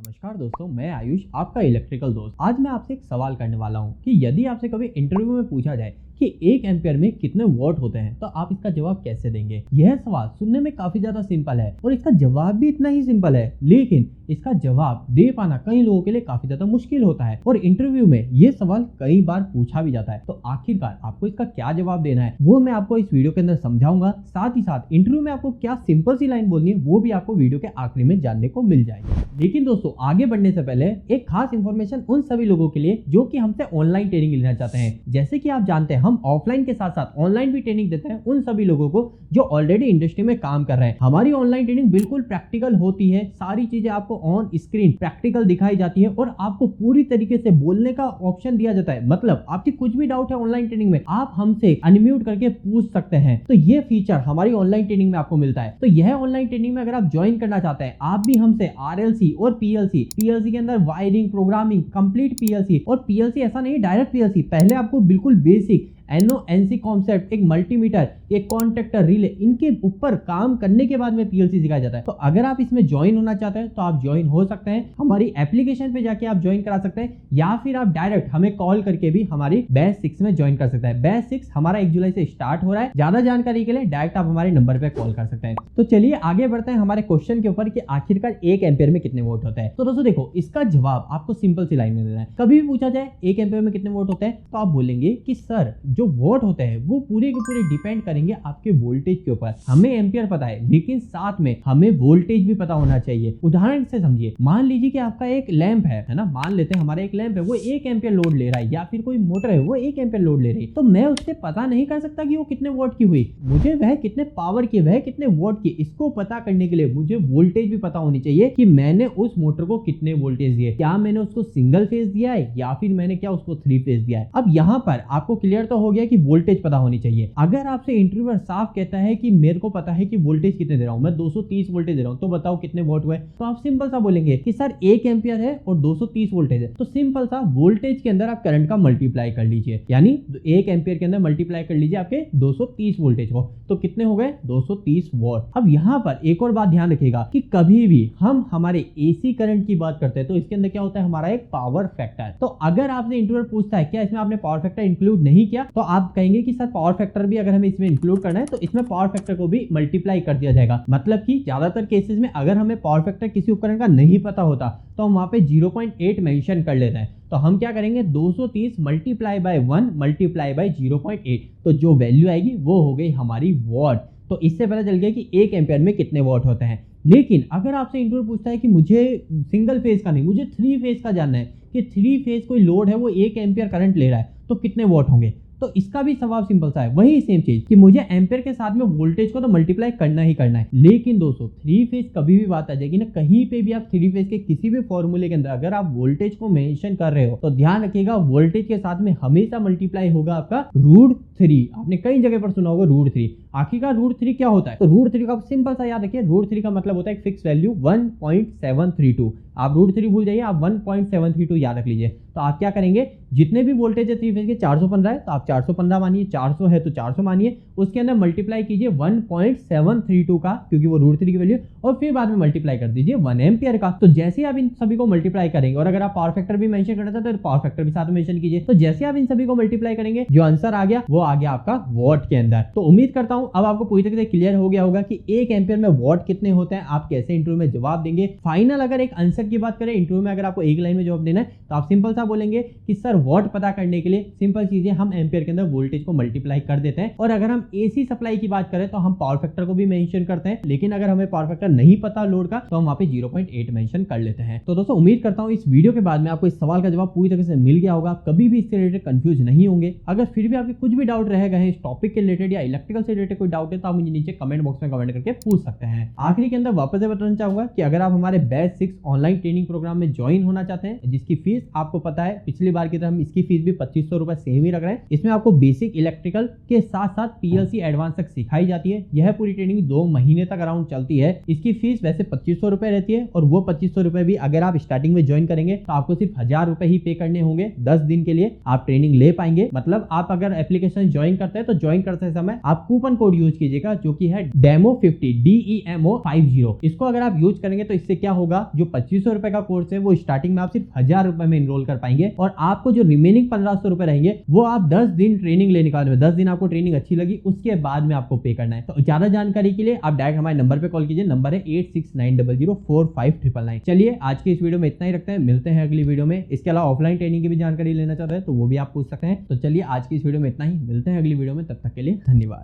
नमस्कार दोस्तों, मैं आयुष आपका इलेक्ट्रिकल दोस्त। आज मैं आपसे एक सवाल करने वाला हूं कि यदि आपसे कभी इंटरव्यू में पूछा जाए कि 1 एम्पियर में कितने वॉट होते हैं तो आप इसका जवाब कैसे देंगे। यह सवाल सुनने में काफी ज्यादा सिंपल है और इसका जवाब भी इतना ही सिंपल है, लेकिन इसका जवाब दे पाना कई लोगों के लिए काफी ज्यादा मुश्किल होता है और इंटरव्यू में यह सवाल कई बार पूछा भी जाता है। तो आखिरकार आपको इसका क्या जवाब देना है वो मैं आपको इस वीडियो के अंदर समझाऊंगा। साथ ही साथ इंटरव्यू में आपको क्या सिंपल सी लाइन बोलनी है वो भी आपको वीडियो के आखिरी में जानने को मिल जाएगी। लेकिन दोस्तों, आगे बढ़ने से पहले एक खास इंफॉर्मेशन उन सभी लोगों के लिए जो कि हमसे ऑनलाइन ट्रेनिंग लेना चाहते हैं। जैसे कि आप जानते हैं, हम ऑफलाइन के साथ साथ ऑनलाइन भी ट्रेनिंग देते हैं उन सभी लोगों को जो ऑलरेडी इंडस्ट्री में काम कर रहे हैं। हमारी ऑनलाइन ट्रेनिंग बिल्कुल प्रैक्टिकल होती है, सारी चीजें आपको ऑन स्क्रीन प्रैक्टिकल दिखाई जाती है और आपको पूरी तरीके से बोलने का ऑप्शन दिया जाता है। मतलब आपकी कुछ भी डाउट है ऑनलाइन ट्रेनिंग में, आप हमसे अनम्यूट करके पूछ सकते हैं। तो ये फीचर हमारी ऑनलाइन ट्रेनिंग में आपको मिलता है। तो यह ऑनलाइन ट्रेनिंग में अगर आप ज्वाइन करना चाहते हैं, आप भी हमसे RLC और पीएलसी के अंदर वायरिंग, प्रोग्रामिंग, कंप्लीट पीएलसी, और पीएलसी ऐसा नहीं डायरेक्ट पीएलसी, पहले आपको बिल्कुल बेसिक NO/NC कॉन्सेप्ट, एक मल्टीमीटर, एक कॉन्टेक्टर, रिले, इनके ऊपर काम करने के बाद में पीएलसी सिखाया जाता है। तो अगर आप इसमें ज्वाइन होना चाहते हैं तो आप ज्वाइन हो सकते हैं। हमारी एप्लीकेशन पे जाके आप ज्वाइन करा सकते हैं या फिर आप डायरेक्ट हमें कॉल करके भी हमारी बैच 6 में ज्वाइन कर सकते हैं। बैच 6 हमारा 1 जुलाई से स्टार्ट हो रहा है। ज्यादा जानकारी के लिए डायरेक्ट आप हमारे नंबर पे कॉल कर सकते हैं। तो चलिए आगे बढ़ते हैं हमारे क्वेश्चन के ऊपर कि आखिरकार 1 एम्पियर में कितने वोल्ट होता है। तो दोस्तों देखो, इसका जवाब आपको सिंपल सी लाइन में देना है। कभी भी पूछा जाए 1 एम्पियर में कितने वोल्ट होते हैं तो आप बोलेंगे कि सर, जो वोल्ट होते हैं वो पूरे के पूरे डिपेंड करेंगे आपके वोल्टेज के ऊपर। हमें एम्पियर पता है, लेकिन साथ में हमें वोल्टेज भी पता होना चाहिए। उदाहरण से समझिए, मान लीजिए कि आपका एक लैंप है ना, मान लेते हैं हमारा एक लैंप है, वो 1 एम्पियर लोड ले रहा है, या फिर कोई मोटर है वो 1 एम्पियर लोड ले रही है। तो मैं उससे पता नहीं कर सकता कि वो कितने वोल्ट की हुई, मुझे वह कितने पावर की, वह कितने वोल्ट की। इसको पता करने के लिए मुझे वोल्टेज भी पता होनी चाहिए कि मैंने उस मोटर को कितने वोल्टेज दिए। क्या मैंने उसको सिंगल फेज दिया है या फिर मैंने क्या उसको 3 फेज दिया है। अब यहाँ पर आपको क्लियर तो हो गया कि वोल्टेज पता होनी चाहिए। अगर आपसे इंटरव्यूअर साफ कहता है कि मेरे को पता है कि वोल्टेज कितने दे रहा हूं, मैं 230 वोल्टेज दे रहा हूं, तो बताओ कितने वोल्ट हुए। तो आप सिंपल सा बोलेंगे कि सर 1 एम्पियर है और 230 वोल्टेज है। तो सिंपल सा वोल्टेज के अंदर आप करंट का मल्टीप्लाई कर लीजिए, यानी 1 एम्पियर के अंदर मल्टीप्लाई कर लीजिए आपके 230 वोल्टेज को, तो कितने हो गए 230 वॉट। अब यहाँ पर एक और बात ध्यान रखिएगा कि कभी भी हम हमारे AC करंट की बात करते हैं तो इसके अंदर क्या होता है, हमारा एक पावर फैक्टर। तो अगर आपसे इंटरव्यूअर पूछता है क्या इसमें आपने पावर फैक्टर इंक्लूड नहीं किया, तो आप कहेंगे कि सर पावर फैक्टर भी अगर हमें इसमें इंक्लूड करना है तो इसमें पावर फैक्टर को भी मल्टीप्लाई कर दिया जाएगा। मतलब कि ज्यादातर केसेस में अगर हमें पावर फैक्टर किसी उपकरण का नहीं पता होता तो हम वहां पे 0.8 मेंशन कर लेते हैं। तो हम क्या करेंगे, 230 मल्टीप्लाई बाय 1 मल्टीप्लाई बाय 0.8, तो जो वैल्यू आएगी वो हो गई हमारी वॉट। तो इससे पता चल गया कि 1 एम्पियर में कितने वॉट होते हैं। लेकिन अगर आपसे इंटरव्यू पूछता है कि मुझे सिंगल फेज का नहीं, मुझे 3 फेज का जानना है कि 3 फेज कोई लोड है वो 1 एम्पियर करंट ले रहा है, तो कितने वॉट होंगे। तो इसका भी जवाब सिंपल सा है, वही सेम चीज कि मुझे एम्पियर के साथ में वोल्टेज को तो मल्टीप्लाई करना ही करना है। लेकिन दोस्तों 3 फेज कभी भी बात आ जाएगी ना, कहीं पे भी आप 3 फेज के किसी भी फॉर्मूले के अंदर अगर आप वोल्टेज को मेंशन कर रहे हो तो ध्यान रखिएगा वोल्टेज के साथ में हमेशा मल्टीप्लाई होगा आपका √3। आपने कई जगह पर सुना होगा √3। आखिरकार √3 क्या होता है, तो √3 का सिंपल सा याद रखिए, √3 का मतलब होता है एक फिक्स वैल्यू 1.732। आप √3 भूल जाइए, आप 1.732 याद रख लीजिए। तो आप क्या करेंगे, जितने भी वोल्टेज है 3 फेज के 415 है तो आप 415 मानिए, 400 है तो 400 मानिए, उसके अंदर मल्टीप्लाई कीजिए 1.732 का, क्योंकि वो √3 की वैल्यू, और फिर बाद में मल्टीप्लाई कर दीजिए 1 एम्पियर का। तो जैसे आप इन सभी को मल्टीप्लाई करेंगे, और अगर आप पावर फैक्टर भी मेंशन करना चाहते हैं तो पावर फैक्टर भी साथ में मेंशन कीजिए। तो जैसे आप इन सभी को मल्टीप्लाई करेंगे, जो आंसर आ गया वो आ गया आपका वॉट के अंदर। तो उम्मीद करता हूं अब आपको पूरी तरह से क्लियर हो गया होगा कि 1 एम्पियर में वॉट कितने होते हैं, आप कैसे इंटरव्यू में जवाब देंगे। फाइनल अगर एक आंसर की बात करें, इंटरव्यू में अगर आपको एक लाइन में जवाब देना है तो आप सिंपल सा बोलेंगे कि सर वॉट पता करने के लिए सिंपल चीज है, हम एम्पियर के अंदर वोल्टेज को मल्टीप्लाई कर देते हैं। और अगर हम AC सप्लाई की बात करें तो हम पावर फैक्टर को भी मेंशन करते हैं, लेकिन अगर हमें पावर फैक्टर नहीं पता लोड का तो हम वहां पे 0.8 मेंशन कर लेते हैं। तो दोस्तों उम्मीद करता हूं इस वीडियो के बाद में आपको इस सवाल का जवाब पूरी तरह से मिल गया होगा, कभी भी इससे रिलेटेड कंफ्यूज नहीं होंगे। अगर फिर भी आपके कुछ भी डाउट रह गए हैं इस टॉपिक के रिलेटेड या इलेक्ट्रिकल से रिलेटेड कोई डाउट है तो आप मुझे नीचे कमेंट बॉक्स में कमेंट करके पूछ सकते हैं। आखिरी के अंदर वापस से बताना चाहूंगा कि अगर आप हमारे बैच 6 ऑनलाइन ट्रेनिंग प्रोग्राम में ज्वाइन होना चाहते हैं, जिसकी फीस आपको पता है पिछली बार की तरह हम इसकी फीस भी 2500 रुपए सेम ही रख रहे हैं। इसमें आपको बेसिक इलेक्ट्रिकल के साथ साथ पीएलसी एडवांस तक सिखाई जाती है। यह पूरी ट्रेनिंग 2 महीने तक अराउंड चलती है। इसकी फीस वैसे 2500 रुपए रहती है, और वो 2500 रुपए भी अगर आप स्टार्टिंग में ज्वाइन करेंगे तो आपको सिर्फ 1000 रुपए ही पे करने होंगे। 10 दिन के लिए आप ट्रेनिंग ले पाएंगे। मतलब आप अगर एप्लीकेशन ज्वाइन करते हैं तो ज्वाइन करते समय आप कूपन कोड यूज कीजिएगा जो कि है DEMO50 DEMO50। इसको अगर आप यूज करेंगे तो इससे क्या होगा, जो 2500 रुपए का कोर्स है वो स्टार्टिंग में आप सिर्फ 1000 रुपए में इनरोल कर पाएंगे और आपको जो रिमेनिंग 1500 रुपए रहेंगे वो आप 10 दिन ट्रेनिंग लेने के बाद 10 दिन आपको ट्रेनिंग अच्छी लगी उसके बाद में आपको पे करना है। तो ज्यादा जानकारी के लिए आप डायरेक्ट हमारे नंबर पे कॉल कीजिए, नंबर है 8690045999। चलिए आज के इस वीडियो में इतना ही रखते हैं, मिलते हैं अगली वीडियो में। इसके अलावा ऑफलाइन ट्रेनिंग की भी जानकारी लेना चाहते हैं तो वो भी आप पूछ सकते हैं। तो चलिए आज की इस वीडियो में इतना ही, मिलते हैं अगली वीडियो में, तब तक के लिए धन्यवाद।